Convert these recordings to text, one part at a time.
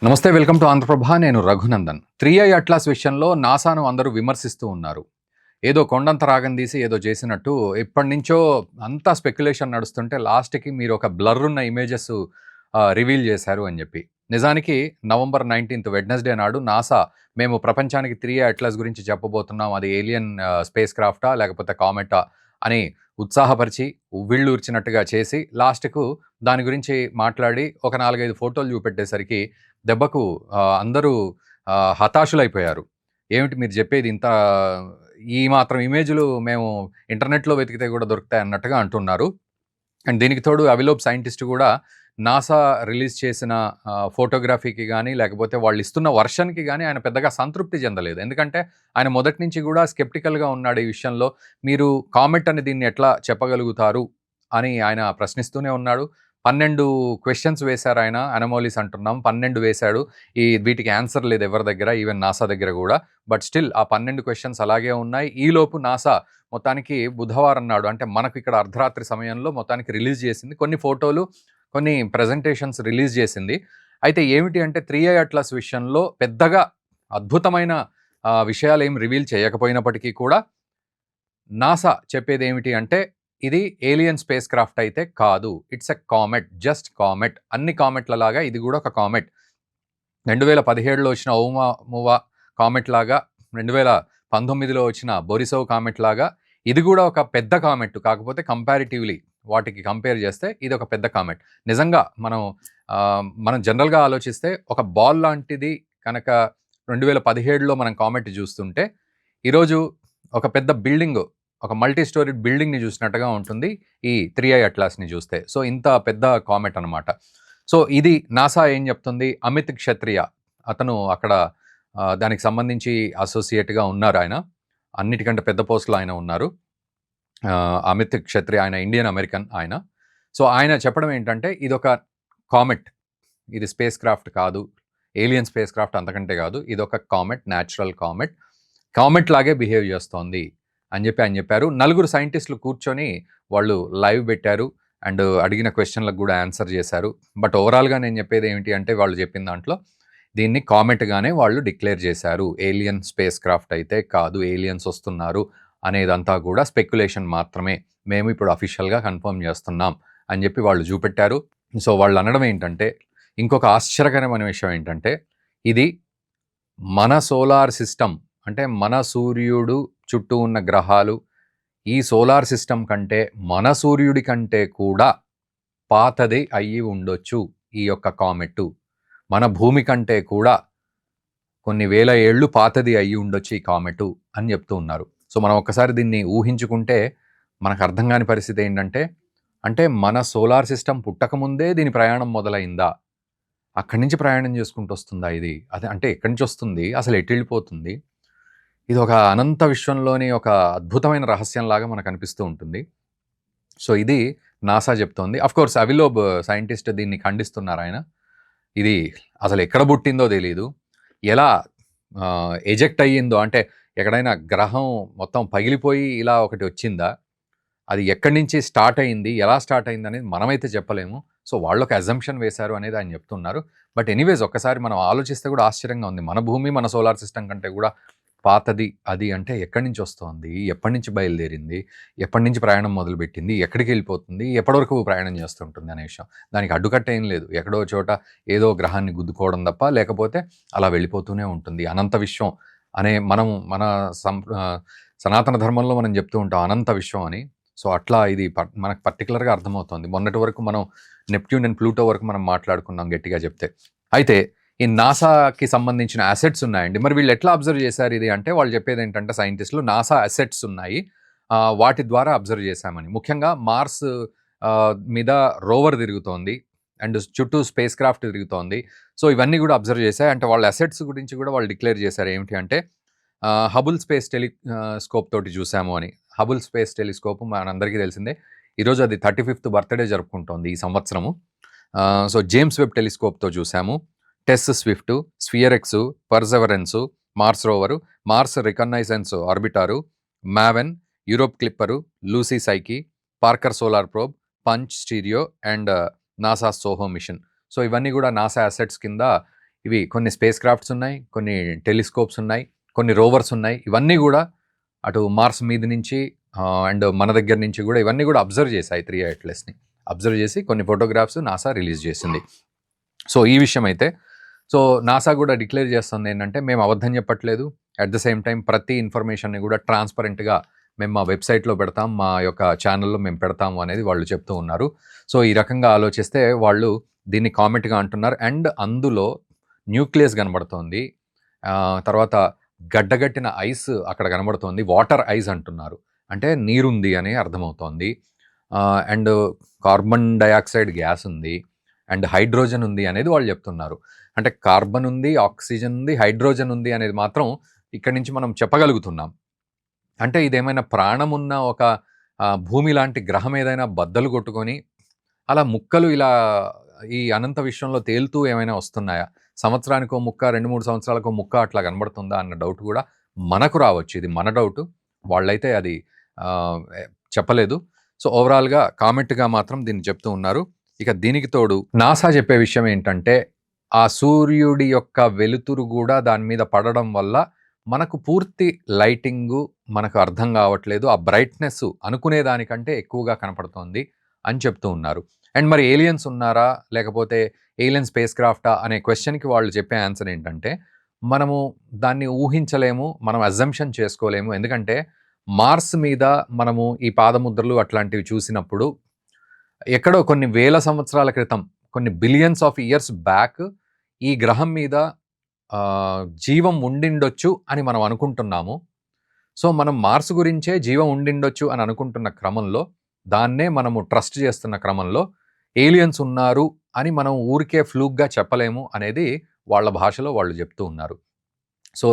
నమస్తే, welcome to Andhraprabha. నేను Raghunandan. 3i atlas విషయంలో నాసాను అందరూ విమర్శిస్తూ ఉన్నారు. ఏదో కొండంత రాగం తీసి ఏదో చేసినట్టు ఎప్పటినుంచో అంతా స్పెక్యులేషన్ నడుస్తుంటే లాస్ట్‌కి మీరు ఒక బ్లర్ ఉన్న ఇమేజెస్ రివీల్ చేశారు అని చెప్పి. నిజానికి నవంబర్ 19 వెడ్నెస్‌డే నాడు నాసా మేము ప్రపంచానికి 3i అట్లాస్ గురించి చెప్పబోతున్నాం. అది ఏలియన్ స్పేస్ క్రాఫ్టా లేకపోతే కామెటా అని ఉత్సాహపరిచి ఉవ్విళ్ళూర్చినట్టుగా చేసి లాస్ట్‌కు దాని గురించి మాట్లాడి ఒక 4, 5 ఫోటోలు చూపెట్టేసరికి దెబ్బకు అందరూ హతాశులైపోయారు. ఏమిటి మీరు చెప్పేది ఇంత, ఈ మాత్రం ఇమేజ్‌లు మేము ఇంటర్నెట్‌లో వెతికితే కూడా దొరుకుతాయి అన్నట్టుగా అంటున్నారు. అండ్ దీనికి తోడు అవిలోప్ సైంటిస్ట్ కూడా నాసా రిలీజ్ చేసిన ఫోటోగ్రఫీకి గానీ, లేకపోతే వాళ్ళు ఇస్తున్న వర్షన్‌కి గానీ ఆయన పెద్దగా సంతృప్తి చెందలేదు. ఎందుకంటే ఆయన మొదటి నుంచి కూడా స్కెప్టికల్‌గా ఉన్నాడు ఈ విషయంలో. మీరు కామెట్ అని దీన్ని ఎట్లా చెప్పగలుగుతారు అని ఆయన ప్రశ్నిస్తూనే ఉన్నాడు. 12 క్వెషన్స్ వేశారు ఆయన. అనమోలీస్ అంటున్నాం. 12 వేశాడు. వీటికి ఆన్సర్ లేదు ఎవరి దగ్గర, ఈవెన్ నాసా దగ్గర గూడా. బట్ స్టిల్ ఆ 12 క్వెషన్స్ అలాగే ఉన్నాయి. ఈలోపు నాసా మొత్తానికి బుధవారం నాడు, అంటే మనకు ఇక్కడ అర్ధరాత్రి సమయంలో మొత్తానికి రిలీజ్ చేసింది. కొన్ని ఫోటోలు, కొన్ని ప్రెజెంటేషన్స్ రిలీజ్ చేసింది. అయితే ఏమిటి అంటే 3i అట్లాస్ విషయంలో పెద్దగా అద్భుతమైన విషయాలు ఏం రివీల్ చేయకపోయినప్పటికీ కూడా నాసా చెప్పేది ఏమిటి అంటే ఇది ఏలియన్ స్పేస్ క్రాఫ్ట్ అయితే కాదు. It's a comet, just comet. అన్ని కామెట్ల లాగా ఇది కూడా ఒక కామెట్. 2017లో వచ్చిన ఓumuamua కామెట్ లాగా, 2019లో వచ్చిన బొరిసోవ్ కామెట్ లాగా ఇది కూడా ఒక పెద్ద కామెట్. కాకపోతే కంపారిటివ్లీ వాటికి కంపేర్ చేస్తే ఇది ఒక పెద్ద కామెట్. నిజంగా మనం జనరల్గా ఆలోచిస్తే ఒక బాల్ లాంటిది కనుక 2017లో మనం కామెట్ చూస్తుంటే ఈరోజు ఒక పెద్ద బిల్డింగ్, ఒక మల్టీ స్టోరీడ్ బిల్డింగ్ని చూసినట్టుగా ఉంటుంది ఈ 3i అట్లాస్ని చూస్తే. సో ఇంత పెద్ద కామెట్ అనమాట. సో ఇది నాసా ఏం చెప్తుంది, అమిత్ క్షత్రియ అతను అక్కడ దానికి సంబంధించి అసోసియేట్గా ఉన్నారు. ఆయన అన్నిటికంటే పెద్ద పోస్టులో ఆయన ఉన్నారు. అమిత్ క్షత్రియ, ఆయన ఇండియన్ అమెరికన్ ఆయన. సో ఆయన చెప్పడం ఏంటంటే ఇది ఒక కామెట్, ఇది స్పేస్ క్రాఫ్ట్ కాదు, ఏలియన్ స్పేస్ క్రాఫ్ట్ అంతకంటే కాదు, ఇది ఒక కామెట్, న్యాచురల్ కామెట్, కామెట్ లాగే బిహేవ్ చేస్తోంది అని చెప్పి ఆయన చెప్పారు. 4 సైంటిస్టులు కూర్చొని వాళ్ళు లైవ్ పెట్టారు అండ్ అడిగిన క్వశ్చన్లకు కూడా ఆన్సర్ చేశారు. బట్ ఓవరాల్గా నేను చెప్పేది ఏమిటి అంటే వాళ్ళు చెప్పిన దాంట్లో దీన్ని కామెట్గానే వాళ్ళు డిక్లేర్ చేశారు. ఏలియన్ స్పేస్ క్రాఫ్ట్ అయితే కాదు, ఏలియన్స్ వస్తున్నారు అనేదంతా కూడా స్పెక్యులేషన్ మాత్రమే, మేము ఇప్పుడు అఫీషియల్గా కన్ఫర్మ్ చేస్తున్నాం అని చెప్పి వాళ్ళు చూపెట్టారు. సో వాళ్ళు అనడం ఏంటంటే, ఇంకొక ఆశ్చర్యకరమైన విషయం ఏంటంటే ఇది మన సోలార్ సిస్టమ్, అంటే మన సూర్యుడు చుట్టూ ఉన్న గ్రహాలు ఈ సోలార్ సిస్టమ్ కంటే, మన సూర్యుడి కంటే కూడా పాతది అయ్యి ఉండొచ్చు ఈ యొక్క కామెట్టు. మన భూమి కంటే కూడా కొన్ని వేల ఏళ్ళు పాతది అయ్యి ఉండొచ్చు ఈ కామెట్టు అని చెప్తూ ఉన్నారు. సో మనం ఒక్కసారి దీన్ని ఊహించుకుంటే మనకు అర్థం కాని పరిస్థితి ఏంటంటే, అంటే మన సోలార్ సిస్టమ్ పుట్టకముందే దీని ప్రయాణం మొదలైందా? అక్కడి నుంచి ప్రయాణం చేసుకుంటూ వస్తుందా ఇది? అదే అంటే ఎక్కడి నుంచి వస్తుంది, అసలు ఎటు వెళ్ళిపోతుంది? ఇది ఒక అనంత విశ్వంలోని ఒక అద్భుతమైన రహస్యంలాగా మనకు అనిపిస్తూ ఉంటుంది. సో ఇది నాసా చెప్తోంది. అఫ్కోర్స్ అవిలోబ్ సైంటిస్ట్ దీన్ని ఖండిస్తున్నారు. ఆయన ఇది అసలు ఎక్కడ పుట్టిందో తెలీదు, ఎలా ఎజెక్ట్ అయ్యిందో, అంటే ఎక్కడైనా గ్రహం మొత్తం పగిలిపోయి ఇలా ఒకటి వచ్చిందా, అది ఎక్కడి నుంచి స్టార్ట్ అయింది, ఎలా స్టార్ట్ అయింది అనేది మనమైతే చెప్పలేము. సో వాళ్ళు ఒక అజంప్షన్ వేశారు అనేది ఆయన చెప్తున్నారు. బట్ ఎనీవేస్ ఒక్కసారి మనం ఆలోచిస్తే కూడా ఆశ్చర్యంగా ఉంది. మన భూమి మన సోలార్ సిస్టమ్ కంటే కూడా పాతది అది అంటే ఎక్కడి నుంచి వస్తోంది, ఎప్పటి నుంచి బయలుదేరింది, ఎప్పటి నుంచి ప్రయాణం మొదలుపెట్టింది, ఎక్కడికి వెళ్ళిపోతుంది, ఎప్పటి వరకు ప్రయాణం చేస్తుంటుంది అనే విషయం. దానికి అడ్డుకట్ట ఏం లేదు. ఎక్కడో చోట ఏదో గ్రహాన్ని గుద్దుకోవడం తప్ప, లేకపోతే అలా వెళ్ళిపోతూనే ఉంటుంది. అనంత విశ్వం అనే మన సనాతన ధర్మంలో మనం చెప్తూ ఉంటాం అనంత విశ్వం అని. సో అట్లా ఇది మనకు పర్టికులర్గా అర్థమవుతుంది. మొన్నటి వరకు మనం నెప్ట్యూన్ అండ్ ప్లూటో వరకు మనం మాట్లాడుకున్నాం గట్టిగా చెప్తే. అయితే ఈ నాసాకి సంబంధించిన అసెట్స్ ఉన్నాయండి. మరి వీళ్ళు ఎట్లా అబ్జర్వ్ చేశారు ఇది అంటే, వాళ్ళు చెప్పేది ఏంటంటే సైంటిస్టులు, నాసా అసెట్స్ ఉన్నాయి, వాటి ద్వారా అబ్జర్వ్ చేశామని. ముఖ్యంగా మార్స్ మీద రోవర్ తిరుగుతోంది అండ్ చుట్టూ స్పేస్ క్రాఫ్ట్ తిరుగుతోంది. సో ఇవన్నీ కూడా అబ్జర్వ్ చేశాయి. అంటే వాళ్ళ అసెట్స్ గురించి కూడా వాళ్ళు డిక్లేర్ చేశారు. ఏమిటి అంటే హబుల్ స్పేస్ టెలిస్కోప్ తోటి చూసాము అని. హబుల్ స్పేస్ టెలిస్కోప్ మనందరికీ తెలిసిందే. ఈరోజు అది 35th బర్త్డే జరుపుకుంటోంది ఈ సంవత్సరము. సో జేమ్స్ వెబ్ టెలిస్కోప్తో చూసాము. TESS Swift, SPHEREx, Perseverance, Mars rover, Mars Reconnaissance orbiter, MAVEN, Europa Clipper, Lucy Psyche, Parker Solar Probe, PUNCH STEREO and NASA SOHO mission. So ఇవన్నీ కూడా నాసా అసెట్స్ కింద ఇవి కొన్ని space crafts ఉన్నాయి, కొన్ని telescopes ఉన్నాయి, కొన్ని రోవర్స్ ఉన్నాయి. ఇవన్నీ కూడా అటు మార్స్ మీద నుంచి అండ్ మన దగ్గర నుంచి కూడా ఇవన్నీ కూడా అబ్జర్వ్ చేశాయి 3i అట్లస్ని. అబ్జర్వ్ చేసి కొన్ని ఫోటోగ్రాఫ్స్ నాసా రిలీజ్ చేసింది. సో ఈ విషయం అయితే సో నాసా కూడా డిక్లేర్ చేస్తుంది ఏంటంటే మేము అబద్ధం చెప్పట్లేదు, అట్ ద సేమ్ టైం ప్రతి ఇన్ఫర్మేషన్ని కూడా ట్రాన్స్పరెంట్గా మేము మా వెబ్సైట్లో పెడతాం, మా యొక్క ఛానల్లో మేము పెడతాము అనేది వాళ్ళు చెప్తూ ఉన్నారు. సో ఈ రకంగా ఆలోచిస్తే వాళ్ళు దీన్ని కామెంట్గా అంటున్నారు. అండ్ అందులో న్యూక్లియస్ కనబడుతోంది, తర్వాత గడ్డగట్టిన ఐస్ అక్కడ కనబడుతోంది, వాటర్ ఐస్ అంటున్నారు, అంటే నీరుంది అని అర్థమవుతోంది. అండ్ కార్బన్ డయాక్సైడ్ గ్యాస్ ఉంది అండ్ హైడ్రోజన్ ఉంది అనేది వాళ్ళు చెప్తున్నారు. అంటే కార్బన్ ఉంది, ఆక్సిజన్ ఉంది, హైడ్రోజన్ ఉంది అనేది మాత్రం ఇక్కడి నుంచి మనం చెప్పగలుగుతున్నాం. అంటే ఇదేమైనా ప్రాణం ఉన్న ఒక భూమి లాంటి గ్రహం ఏదైనా బద్దలు కొట్టుకొని అలా ముక్కలు ఇలా ఈ అనంత విశ్వంలో తేలుతూ ఏమైనా వస్తున్నాయా, సంవత్సరానికో ముక్క, 2-3 సంవత్సరాలకో ముక్క అట్లా కనబడుతుందా అన్న డౌట్ కూడా మనకు రావచ్చు. ఇది మన డౌట్, వాళ్ళైతే అది చెప్పలేదు. సో ఓవరాల్గా కామెంట్గా మాత్రం దీన్ని చెప్తూ ఉన్నారు. ఇక దీనికి తోడు నాసా చెప్పే విషయం ఏంటంటే ఆ సూర్యుడి యొక్క వెలుతురు కూడా దాని మీద పడడం వల్ల మనకు పూర్తి లైటింగు మనకు అర్థం కావట్లేదు, ఆ బ్రైట్నెస్ అనుకునే దానికంటే ఎక్కువగా కనపడుతోంది అని చెప్తూ ఉన్నారు. అండ్ మరి ఏలియన్స్ ఉన్నారా లేకపోతే ఏలియన్ స్పేస్ క్రాఫ్టా అనే క్వశ్చన్కి వాళ్ళు చెప్పే ఆన్సర్ ఏంటంటే మనము దాన్ని ఊహించలేము, మనం అజంప్షన్ చేసుకోలేము. ఎందుకంటే మార్స్ మీద మనము ఈ పాదముద్రలు అట్లాంటివి చూసినప్పుడు ఎక్కడో కొన్ని వేల సంవత్సరాల క్రితం, కొన్ని బిలియన్స్ ఆఫ్ ఇయర్స్ బ్యాక్ ఈ గ్రహం మీద జీవం ఉండిండొచ్చు అని మనం అనుకుంటున్నాము. సో మనం మార్స్ గురించే జీవం ఉండిండొచ్చు అని అనుకుంటున్న క్రమంలో, దాన్నే మనము ట్రస్ట్ చేస్తున్న క్రమంలో ఏలియన్స్ ఉన్నారు అని మనం ఊరికే ఫ్లూక్గా చెప్పలేము అనేది వాళ్ళ భాషలో వాళ్ళు చెప్తూ ఉన్నారు. సో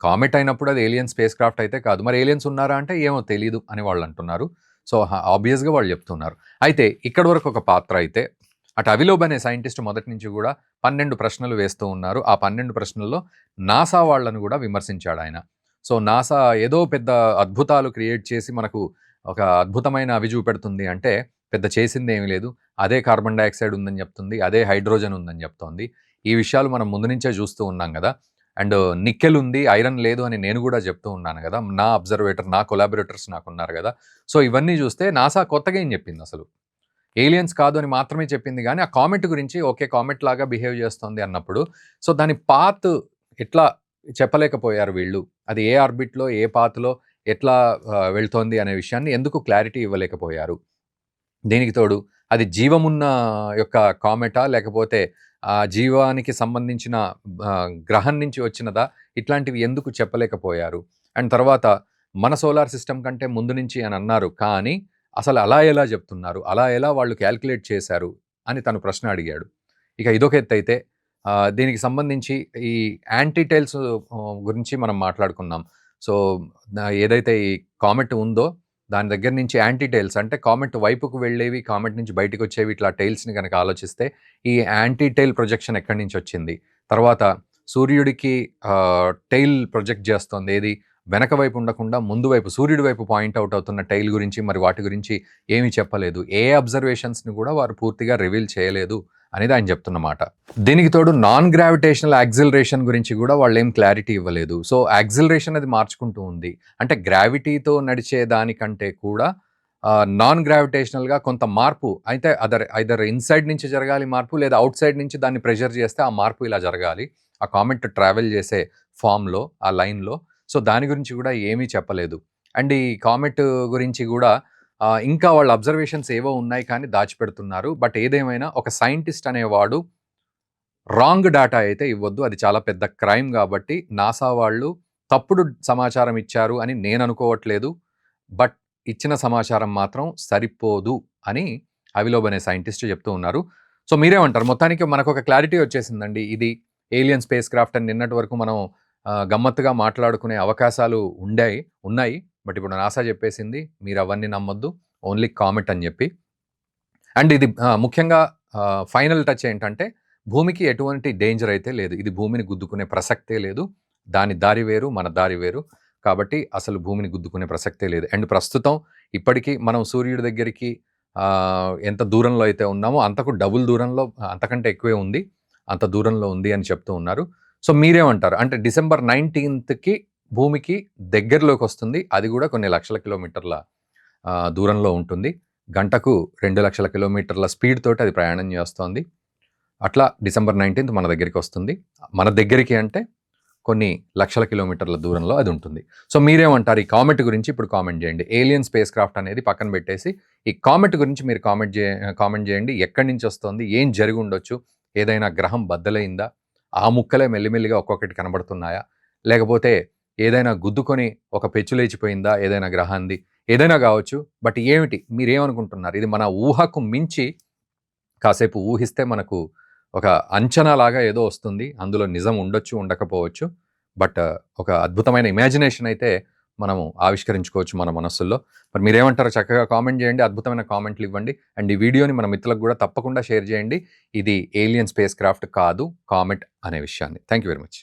కామెట్ అయినప్పుడు అది ఏలియన్ స్పేస్ క్రాఫ్ట్ అయితే కాదు, మరి ఏలియన్స్ ఉన్నారా అంటే ఏమో తెలీదు అని వాళ్ళు అంటున్నారు. సో ఆబ్వియస్గా వాళ్ళు చెప్తున్నారు. అయితే ఇక్కడ వరకు ఒక పాత్ర అయితే అటు అవిలోబ్ అనే సైంటిస్ట్ మొదటి నుంచి కూడా 12 ప్రశ్నలు వేస్తూ ఉన్నారు. ఆ 12 ప్రశ్నల్లో నాసా వాళ్ళను కూడా విమర్శించాడు ఆయన. సో నాసా ఏదో పెద్ద అద్భుతాలు క్రియేట్ చేసి మనకు ఒక అద్భుతమైన అవి చూపెడుతుంది అంటే పెద్ద చేసింది ఏమీ లేదు. అదే కార్బన్ డైఆక్సైడ్ ఉందని చెప్తుంది, అదే హైడ్రోజన్ ఉందని చెప్తోంది. ఈ విషయాలు మనం ముందు నుంచే చూస్తూ ఉన్నాం కదా. అండ్ నికెల్ ఉంది, ఐరన్ లేదు అని నేను కూడా చెప్తూ ఉన్నాను కదా. నా అబ్జర్వేటర్, నా కొలాబరేటర్స్ నాకున్నారు కదా. సో ఇవన్నీ చూస్తే నాసా కొత్తగా ఏం చెప్పింది, అసలు ఏలియన్స్ కాదు అని మాత్రమే చెప్పింది. కానీ ఆ కామెట్ గురించి ఓకే కామెట్ లాగా బిహేవ్ చేస్తుంది అన్నప్పుడు సో దాని పాత్ ఎట్లా చెప్పలేకపోయారు వీళ్ళు, అది ఏ ఆర్బిట్లో ఏ పాత్లో ఎట్లా వెళ్తోంది అనే విషయాన్ని ఎందుకు క్లారిటీ ఇవ్వలేకపోయారు. దీనికి తోడు అది జీవమున్న యొక్క కామెటా లేకపోతే ఆ జీవానికి సంబంధించిన గ్రహం నుంచి వచ్చినదా, ఇట్లాంటివి ఎందుకు చెప్పలేకపోయారు. అండ్ తర్వాత మన సోలార్ సిస్టమ్ కంటే ముందు నుంచి అని అన్నారు, కానీ అసలు అలా ఎలా చెప్తున్నారు, అలా ఎలా వాళ్ళు క్యాల్కులేట్ చేశారు అని తను ప్రశ్న అడిగాడు. ఇక ఇదొక ఎత్తు అయితే దీనికి సంబంధించి ఈ యాంటీటైల్స్ గురించి మనం మాట్లాడుకున్నాం. సో ఏదైతే ఈ కామెట్ ఉందో దాని దగ్గర నుంచి యాంటీటైల్స్ అంటే కామెట్ వైపుకు వెళ్ళేవి, కామెట్ నుంచి బయటకు వచ్చేవి, ఇట్లా టైల్స్ని కనుక ఆలోచిస్తే ఈ యాంటీటైల్ ప్రొజెక్షన్ ఎక్కడి నుంచి వచ్చింది, తర్వాత సూర్యుడికి టైల్ ప్రొజెక్ట్ చేస్తుంది ఏది వెనక వైపు ఉండకుండా ముందు వైపు సూర్యుడి వైపు పాయింట్ అవుట్ అవుతున్న టైల్ గురించి మరి వాటి గురించి ఏమీ చెప్పలేదు. ఏ అబ్జర్వేషన్స్ని కూడా వారు పూర్తిగా రివీల్ చేయలేదు అనేది ఆయన చెప్తున్నమాట. దీనికి తోడు నాన్ గ్రావిటేషనల్ యాక్సిలరేషన్ గురించి కూడా వాళ్ళు ఏం క్లారిటీ ఇవ్వలేదు. సో యాక్సిలరేషన్ అది మార్చుకుంటూ ఉంది, అంటే గ్రావిటీతో నడిచే దానికంటే కూడా నాన్ గ్రావిటేషనల్గా కొంత మార్పు అయితే ఐదర్ ఇన్సైడ్ నుంచి జరగాలి మార్పు, లేదా అవుట్ సైడ్ నుంచి దాన్ని ప్రెషర్ చేస్తే ఆ మార్పు ఇలా జరగాలి ఆ కామెట్ ట్రావెల్ చేసే ఫామ్లో, ఆ లైన్లో. సో దాని గురించి కూడా ఏమీ చెప్పలేదు. అండ్ ఈ కామెట్ గురించి కూడా ఇంకా వాళ్ళ అబ్జర్వేషన్స్ ఏవో ఉన్నాయి కానీ దాచిపెడుతున్నారు. బట్ ఏదేమైనా ఒక సైంటిస్ట్ అనేవాడు రాంగ్ డేటా అయితే ఇవ్వద్దు, అది చాలా పెద్ద క్రైమ్. కాబట్టి నాసా వాళ్ళు తప్పుడు సమాచారం ఇచ్చారు అని నేను అనుకోవట్లేదు, బట్ ఇచ్చిన సమాచారం మాత్రం సరిపోదు అని అవిలోబ్ అనే సైంటిస్ట్ చెప్తూ ఉన్నారు. సో మీరేమంటారు? మొత్తానికి మనకు ఒక క్లారిటీ వచ్చేసిందండి, ఇది ఏలియన్ స్పేస్ క్రాఫ్ట్ అని నిన్నటి వరకు మనం గమ్మత్తుగా మాట్లాడుకునే అవకాశాలు ఉన్నాయి. బట్ ఇప్పుడు నాసా చెప్పేసింది మీరు అవన్నీ నమ్మొద్దు, ఓన్లీ కామెట్ అని చెప్పి. అండ్ ఇది ముఖ్యంగా ఫైనల్ టచ్ ఏంటంటే భూమికి ఎటువంటి డేంజర్ అయితే లేదు, ఇది భూమిని గుద్దుకునే ప్రసక్తే లేదు, దాని దారి వేరు మన దారి వేరు, కాబట్టి అసలు భూమిని గుద్దుకునే ప్రసక్తే లేదు. అండ్ ప్రస్తుతం ఇప్పటికీ మనం సూర్యుడి దగ్గరికి ఎంత దూరంలో అయితే ఉన్నామో అంతకు డబుల్ దూరంలో, అంతకంటే ఎక్కువే ఉంది. అంత దూరంలో ఉంది అని చెప్తూ ఉన్నారు. సో మీరేమంటారు? అంటే డిసెంబర్ 19కి భూమికి దగ్గరలోకి వస్తుంది. అది కూడా కొన్ని లక్షల కిలోమీటర్ల దూరంలో ఉంటుంది. గంటకు 2,00,000 కిలోమీటర్ల స్పీడ్ తోటి అది ప్రయాణం చేస్తోంది. అట్లా డిసెంబర్ 19థ్ మన దగ్గరికి వస్తుంది. మన దగ్గరికి అంటే కొన్ని లక్షల కిలోమీటర్ల దూరంలో అది ఉంటుంది. సో మీరేమంటారు ఈ కామెట్ గురించి? ఇప్పుడు కామెంట్ చేయండి. ఏలియన్ స్పేస్ క్రాఫ్ట్ అనేది పక్కన పెట్టేసి ఈ కామెట్ గురించి మీరు కామెంట్ చేయండి. ఎక్కడి నుంచి వస్తుంది? ఏం జరిగి ఉండొచ్చు? ఏదైనా గ్రహం బద్దలైందా? ఆ ముక్కలే మెల్లిమెల్లిగా ఒక్కొక్కటి కనబడుతున్నాయా? లేకపోతే ఏదైనా గుద్దుకొని ఒక పెచ్చు లేచిపోయిందా ఏదైనా గ్రహాంది? ఏదైనా కావచ్చు. బట్ ఏమిటి? మీరేమనుకుంటున్నారు? ఇది మన ఊహకు మించి కాసేపు ఊహిస్తే మనకు ఒక అంచనాలాగా ఏదో వస్తుంది. అందులో నిజం ఉండొచ్చు, ఉండకపోవచ్చు. బట్ ఒక అద్భుతమైన ఇమాజినేషన్ అయితే మనము ఆవిష్కరించుకోవచ్చు మన మనస్సుల్లో. మరి మీరేమంటారో చక్కగా కామెంట్ చేయండి. అద్భుతమైన కామెంట్లు ఇవ్వండి. అండ్ ఈ వీడియోని మన మిత్రులకు కూడా తప్పకుండా షేర్ చేయండి. ఇది ఏలియన్ స్పేస్ క్రాఫ్ట్ కాదు, కామెట్ అనే విషయాన్ని. Thank you very much.